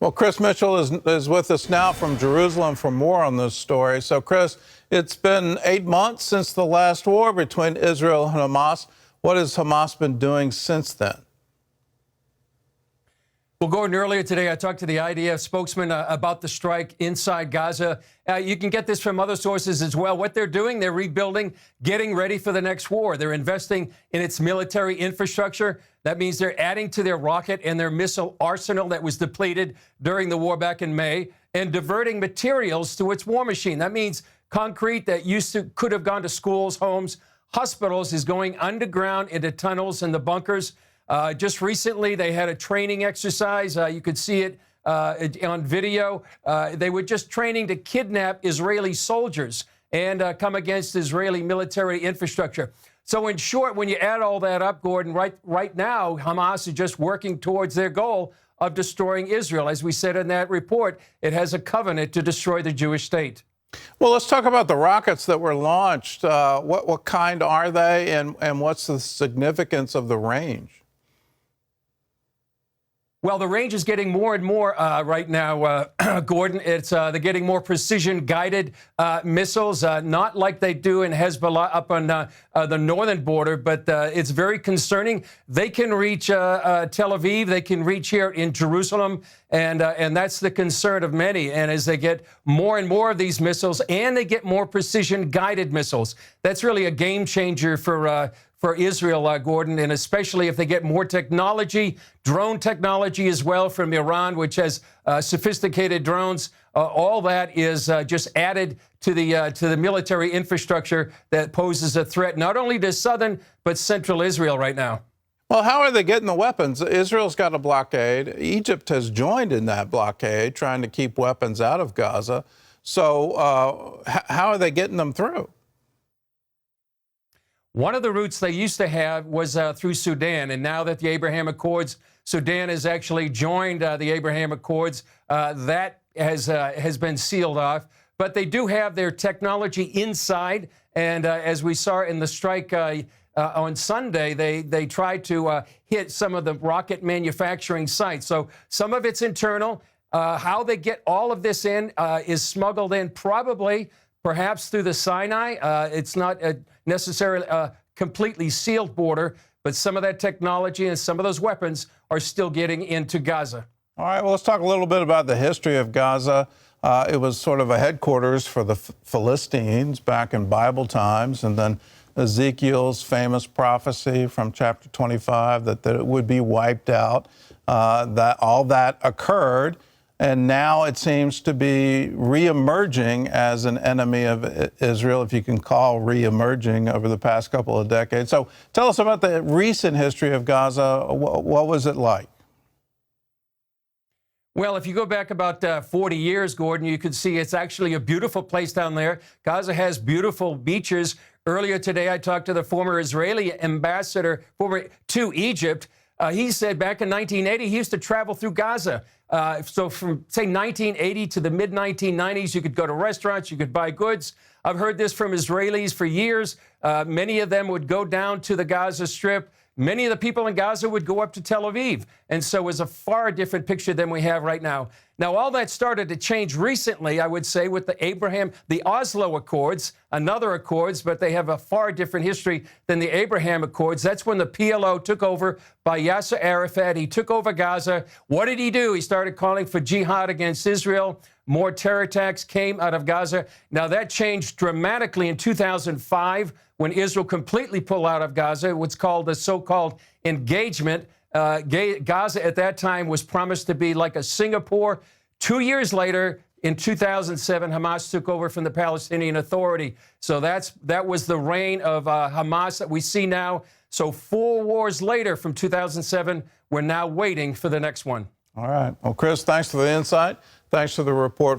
Well, Chris Mitchell is with us now from Jerusalem for more on this story. So, Chris, it's been 8 months since the last war between Israel and Hamas. What has Hamas been doing since then? Well, Gordon, earlier today, I talked to the IDF spokesman about the strike inside Gaza. You can get this from other sources as well. What they're doing, they're rebuilding, getting ready for the next war. They're investing in its military infrastructure. That means they're adding to their rocket and their missile arsenal that was depleted during the war back in May and diverting materials to its war machine. That means concrete that could have gone to schools, homes, hospitals is going underground into tunnels and the bunkers. Just recently, they had a training exercise. You could see it on video. They were just training to kidnap Israeli soldiers and come against Israeli military infrastructure. So in short, when you add all that up, Gordon, right now, Hamas is just working towards their goal of destroying Israel. As we said in that report, it has a covenant to destroy the Jewish state. Well, let's talk about the rockets that were launched. What kind are they, and what's the significance of the range? Well, the range is getting more and more right now, Gordon. They're getting more precision-guided missiles, not like they do in Hezbollah up on the northern border, but it's very concerning. They can reach Tel Aviv. They can reach here in Jerusalem, and that's the concern of many. And as they get more and more of these missiles, and they get more precision-guided missiles, that's really a game changer for Israel, Gordon, and especially if they get more technology, drone technology as well from Iran, which has sophisticated drones. All that is just added to the military infrastructure that poses a threat not only to southern but central Israel right now. Well, how are they getting the weapons? Israel's got a blockade. Egypt has joined in that blockade, trying to keep weapons out of Gaza. So how are they getting them through? One of the routes they used to have was through Sudan, and now that the Abraham Accords, Sudan has actually joined the Abraham Accords. That has been sealed off, but they do have their technology inside. And as we saw in the strike on Sunday, they tried to hit some of the rocket manufacturing sites. So some of it's internal. How they get all of this in is smuggled in perhaps through the Sinai. It's not necessarily a completely sealed border, but some of that technology and some of those weapons are still getting into Gaza. All right, well, let's talk a little bit about the history of Gaza. It was sort of a headquarters for the Philistines back in Bible times, and then Ezekiel's famous prophecy from chapter 25 that it would be wiped out. That all that occurred. And now it seems to be reemerging as an enemy of Israel, if you can call reemerging over the past couple of decades. So tell us about the recent history of Gaza. What was it like? Well, if you go back about 40 years, Gordon, you could see it's actually a beautiful place down there. Gaza has beautiful beaches. Earlier today, I talked to the former Israeli ambassador to Egypt. He said back in 1980, he used to travel through Gaza. So from, say, 1980 to the mid-1990s, you could go to restaurants, you could buy goods. I've heard this from Israelis for years. Many of them would go down to the Gaza Strip. Many of the people in Gaza would go up to Tel Aviv. And so it was a far different picture than we have right now. Now, all that started to change recently, I would say, with the Oslo Accords, another Accords, but they have a far different history than the Abraham Accords. That's when the PLO took over by Yasser Arafat. He took over Gaza. What did he do? He started calling for jihad against Israel. More terror attacks came out of Gaza. Now, that changed dramatically in 2005 when Israel completely pulled out of Gaza, what's called the so-called engagement. Gaza at that time was promised to be like a Singapore. 2 years later, in 2007, Hamas took over from the Palestinian Authority. So that was the reign of Hamas that we see now. So 4 wars later, from 2007, we're now waiting for the next one. All right. Well, Chris, thanks for the insight. Thanks for the report.